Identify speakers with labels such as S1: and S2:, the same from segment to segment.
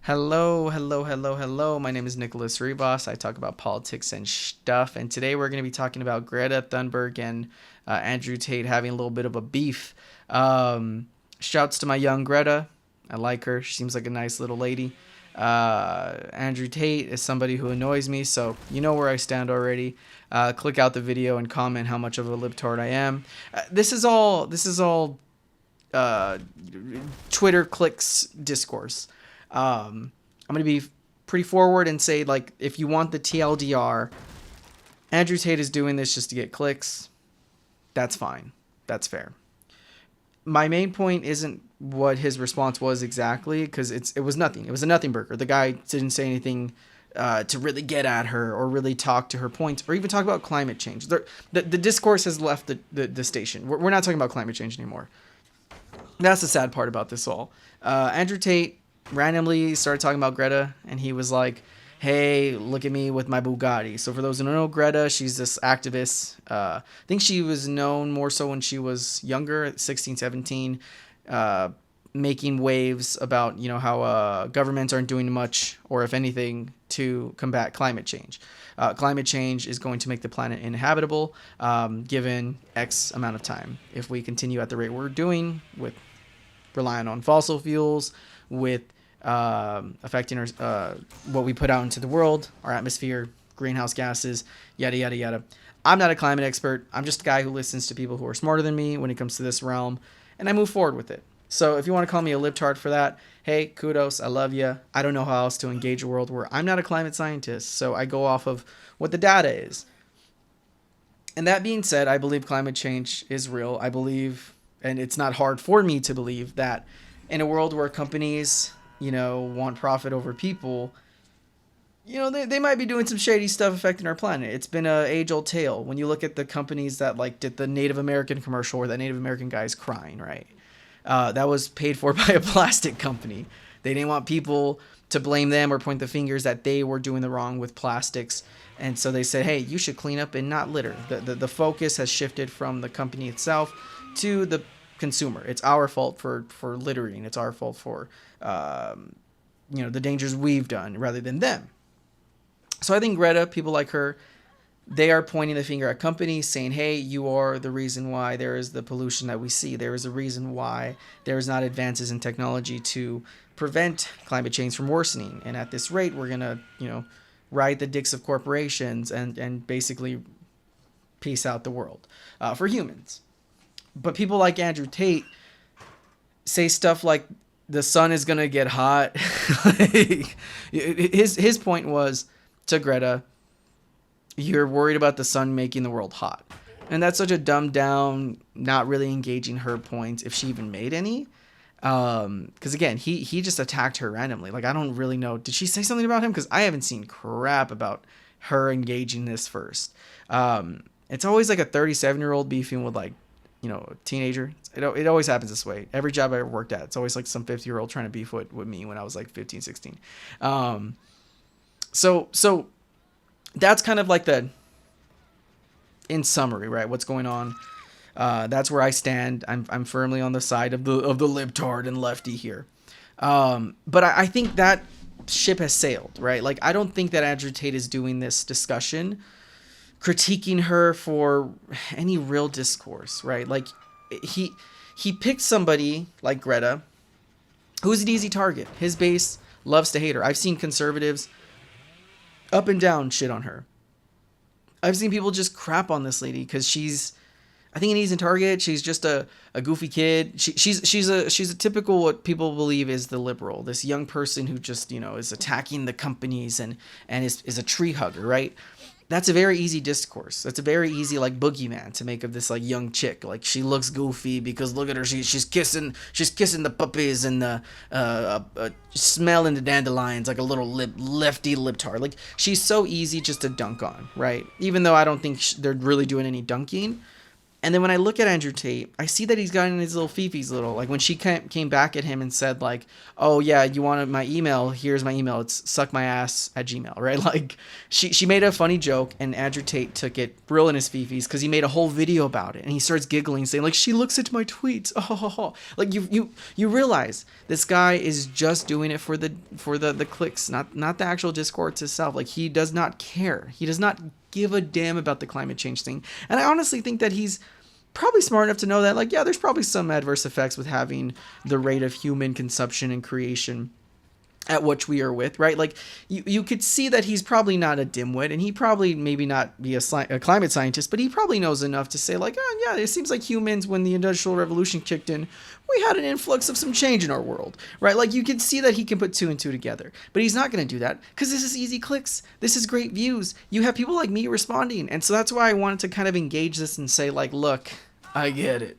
S1: Hello, hello, hello, hello. My name is NicholassRivas. I talk about politics and stuff. And today we're going to be talking about Greta Thunberg and Andrew Tate having a little bit of a beef. Shouts to my young Greta. I like her. She seems like a nice little lady. Andrew Tate is somebody who annoys me, so you know where I stand already. Click out the video and comment how much of a libtard I am. This is all uh, Twitter clicks discourse. I'm going to be pretty forward and say, like, if you want the TLDR, Andrew Tate is doing this just to get clicks. That's fine. That's fair. My main point isn't what his response was exactly, because it was nothing. It was a nothing burger. The guy didn't say anything to really get at her or really talk to her points or even talk about climate change. The discourse has left the station. We're not talking about climate change anymore. That's the sad part about this all. Andrew Tate randomly started talking about Greta, and he was like, hey, look at me with my Bugatti. So for those who don't know Greta, she's this activist. I think she was known more so when she was younger, 16, 17, making waves about, how governments aren't doing much, or if anything, to combat climate change. Climate change is going to make the planet inhabitable given X amount of time. If we continue at the rate we're doing, with relying on fossil fuels, with affecting our what we put out into the world, our atmosphere, greenhouse gases, yada yada yada. I'm not a climate expert. I'm just a guy who listens to people who are smarter than me when it comes to this realm, and I move forward with it. So if you want to call me a libtard for that, hey, kudos. I love you. I don't know how else to engage a world where I'm not a climate scientist, so I go off of what the data is. And that being said, I believe climate change is real. I believe, and it's not hard for me to believe, that in a world where companies want profit over people, they might be doing some shady stuff affecting our planet. It's been a age-old tale. When you look at the companies that did the Native American commercial where that Native American guy is crying, right? That was paid for by a plastic company. They didn't want people to blame them or point the fingers that they were doing the wrong with plastics. And so they said, hey, you should clean up and not litter. The focus has shifted from the company itself to the consumer. It's our fault for littering. It's our fault for the dangers we've done rather than them. So I think Greta, people like her, they are pointing the finger at companies saying, hey, you are the reason why there is the pollution that we see. There is a reason why there is not advances in technology to prevent climate change from worsening. And at this rate, we're going to, ride the dicks of corporations and basically peace out the world for humans. But people like Andrew Tate say stuff like the sun is going to get hot. His point was to Greta, you're worried about the sun making the world hot. And that's such a dumbed down, not really engaging her points, if she even made any. Because again, he just attacked her randomly. I don't really know. Did she say something about him? Because I haven't seen crap about her engaging this first. It's always like a 37-year-old beefing with a teenager. It always happens this way. Every job I ever worked at, it's always like some 50-year-old trying to beef with me when I was like 15, 16. So that's kind of like in summary, right? What's going on? That's where I stand. I'm firmly on the side of the libtard and lefty here. But I think that ship has sailed, right? I don't think that Andrew Tate is doing this discussion critiquing her for any real discourse, right? He picked somebody like Greta, who's an easy target. His base loves to hate her. I've seen conservatives up and down shit on her. I've seen people just crap on this lady because she's, I think, an easy target. She's just a goofy kid. She's a typical what people believe is the liberal, this young person who just is attacking the companies and is a tree hugger, right? That's a very easy discourse. That's a very easy boogeyman to make of this young chick. She looks goofy because look at her. She's kissing the puppies and the smelling the dandelions like a little lefty libtard. She's so easy just to dunk on, right? Even though I don't think they're really doing any dunking. And then when I look at Andrew Tate, I see that he's gotten his little Fifi's little, like when she came back at him and said like, oh yeah, you wanted my email, here's my email, it's suckmyass@gmail, right? Like she made a funny joke and Andrew Tate took it real in his Fifi's because he made a whole video about it and he starts giggling saying like, she looks at my tweets, oh. Like you realize this guy is just doing it for the clicks, not the actual discourse itself. Like he does not care, he does not give a damn about the climate change thing. And I honestly think that he's probably smart enough to know that, like, yeah, there's probably some adverse effects with having the rate of human consumption and creation at which we are with, right? Like you could see that he's probably not a dimwit, and he probably maybe not be a climate scientist, but he probably knows enough to say like, oh yeah, it seems like humans, when the Industrial Revolution kicked in, we had an influx of some change in our world, right? Like you can see that he can put two and two together, but he's not going to do that because this is easy clicks. This is great views. You have people like me responding. And so that's why I wanted to kind of engage this and say like, look, I get it.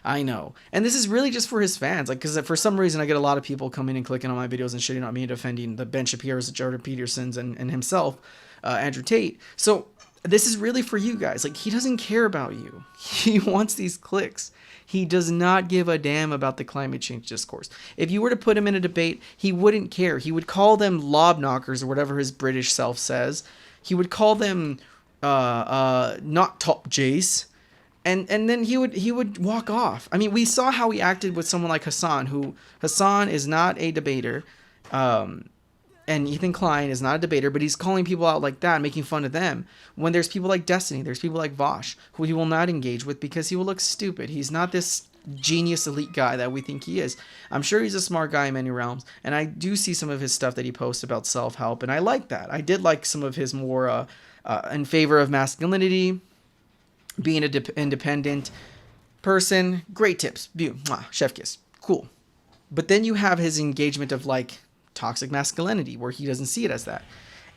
S1: I know. And this is really just for his fans. Like, because for some reason I get a lot of people coming and clicking on my videos and shitting on me, defending the Ben Shapiro's, Jordan Petersons, and himself, Andrew Tate. So this is really for you guys. Like, he doesn't care about you. He wants these clicks. He does not give a damn about the climate change discourse. If you were to put him in a debate, he wouldn't care. He would call them lob knockers or whatever his British self says. He would call them not top Jace. And then he would walk off. I mean, we saw how he acted with someone like Hassan, who Hassan is not a debater, and Ethan Klein is not a debater, but he's calling people out like that, making fun of them. When there's people like Destiny, there's people like Vosh, who he will not engage with because he will look stupid. He's not this genius elite guy that we think he is. I'm sure he's a smart guy in many realms, and I do see some of his stuff that he posts about self-help, and I like that. I did like some of his more in favor of masculinity, being an independent person. Great tips. Mwah, chef kiss. Cool. But then you have his engagement of like toxic masculinity, where he doesn't see it as that.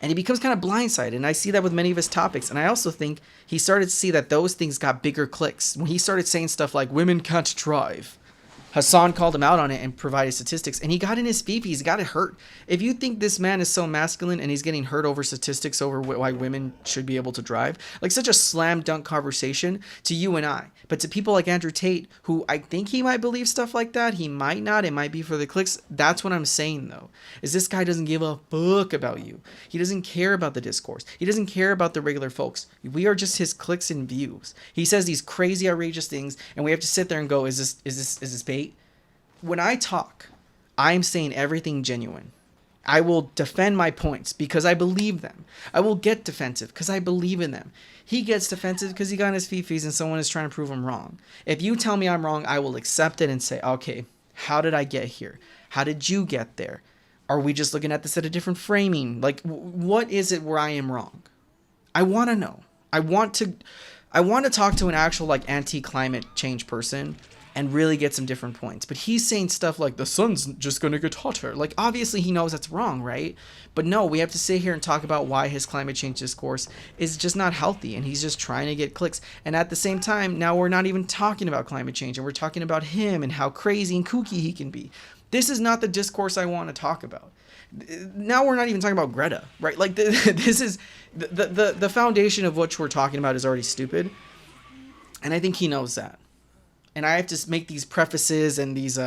S1: And he becomes kind of blindsided. And I see that with many of his topics. And I also think he started to see that those things got bigger clicks. When he started saying stuff like, women can't drive, Hassan called him out on it and provided statistics, and he got in his beef. He's got it hurt. If you think this man is so masculine and he's getting hurt over statistics over why women should be able to drive, like such a slam dunk conversation to you and I, but to people like Andrew Tate, who I think he might believe stuff like that, he might not, it might be for the clicks. That's what I'm saying though, is this guy doesn't give a fuck about you. He doesn't care about the discourse. He doesn't care about the regular folks. We are just his clicks and views. He says these crazy, outrageous things, and we have to sit there and go, is this bait? When I talk, I'm saying everything genuine. I will defend my points because I believe them. I will get defensive because I believe in them. He gets defensive because he got in his fifis and someone is trying to prove him wrong. If you tell me I'm wrong, I will accept it and say, okay, how did I get here? How did you get there? Are we just looking at this at a different framing? Like, what is it where I am wrong? I want to know. I want to talk to an actual like anti-climate change person and really get some different points. But he's saying stuff like the sun's just going to get hotter. Like, obviously he knows that's wrong, right? But no, we have to sit here and talk about why his climate change discourse is just not healthy, and he's just trying to get clicks. And at the same time, now we're not even talking about climate change, and we're talking about him and how crazy and kooky he can be. This is not the discourse I want to talk about. Now we're not even talking about Greta, right? Like, this is the foundation of what we're talking about is already stupid, and I think he knows that. And I have to make these prefaces and these,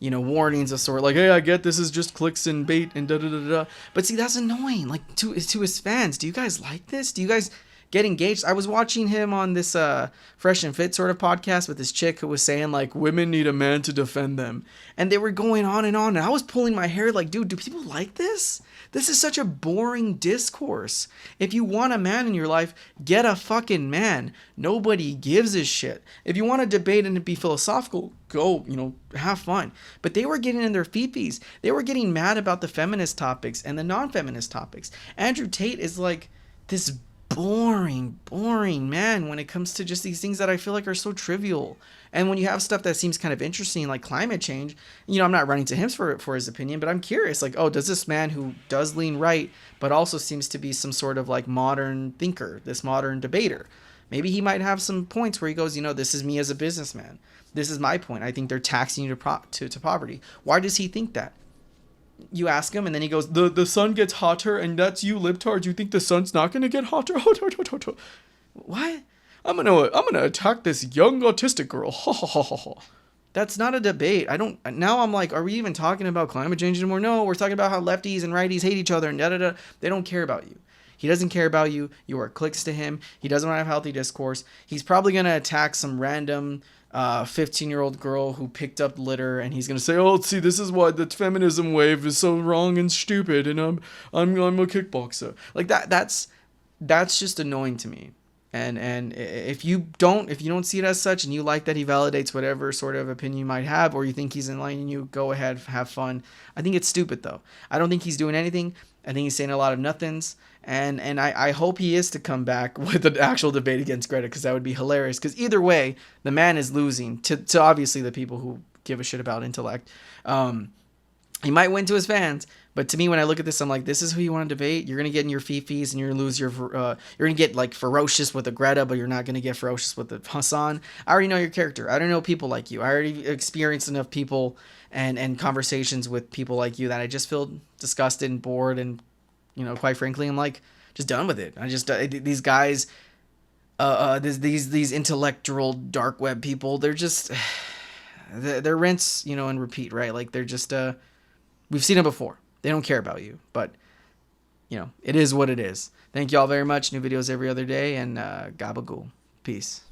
S1: warnings of sort like, hey, I get this is just clicks and bait and da-da-da-da. But see, that's annoying. Like, to his fans, do you guys like this? Do you guys get engaged? I was watching him on this Fresh and Fit sort of podcast with this chick who was saying, like, women need a man to defend them. And they were going on. And I was pulling my hair like, dude, do people like this? This is such a boring discourse. If you want a man in your life, get a fucking man. Nobody gives a shit. If you want to debate and be philosophical, go, have fun. But they were getting in their fifis. They were getting mad about the feminist topics and the non-feminist topics. Andrew Tate is like this boring man when it comes to just these things that I feel like are so trivial. And when you have stuff that seems kind of interesting, like climate change, I'm not running to him for his opinion, but I'm curious, like, oh, does this man who does lean right, but also seems to be some sort of like modern thinker, this modern debater, maybe he might have some points where he goes, this is me as a businessman. This is my point. I think they're taxing you to poverty. Why does he think that? You ask him, and then he goes, the sun gets hotter, and that's you, libtards. You think the sun's not going to get hotter? What? I'm gonna attack this young autistic girl. Ha ha ha ha ha. That's not a debate. I don't. Now I'm like, are we even talking about climate change anymore? No, we're talking about how lefties and righties hate each other and da da da. They don't care about you. He doesn't care about you. You are clicks to him. He doesn't want to have healthy discourse. He's probably gonna attack some random 15-year-old girl who picked up litter, and he's gonna say, "Oh, see, this is why the feminism wave is so wrong and stupid, and I'm a kickboxer." Like that. That's just annoying to me. And if you don't see it as such, and you like that he validates whatever sort of opinion you might have, or you think he's enlightening you, go ahead, have fun. I think it's stupid though. I don't think he's doing anything. I think he's saying a lot of nothings. And I hope he is to come back with an actual debate against Greta, because that would be hilarious. Because either way, the man is losing to obviously the people who give a shit about intellect. He might win to his fans, but to me, when I look at this, I'm like, this is who you want to debate. You're gonna get in your fifis, and you're gonna lose your. You're gonna get like ferocious with the Greta, but you're not gonna get ferocious with the Hassan. I already know your character. I already know people like you. I already experienced enough people and conversations with people like you that I just feel disgusted and bored, and quite frankly, I'm like just done with it. I just these guys, these intellectual dark web people. They're just they're rinse, and repeat, right? Like they're just we've seen it before. They don't care about you, but it is what it is. Thank you all very much. New videos every other day, and gabagool. Peace.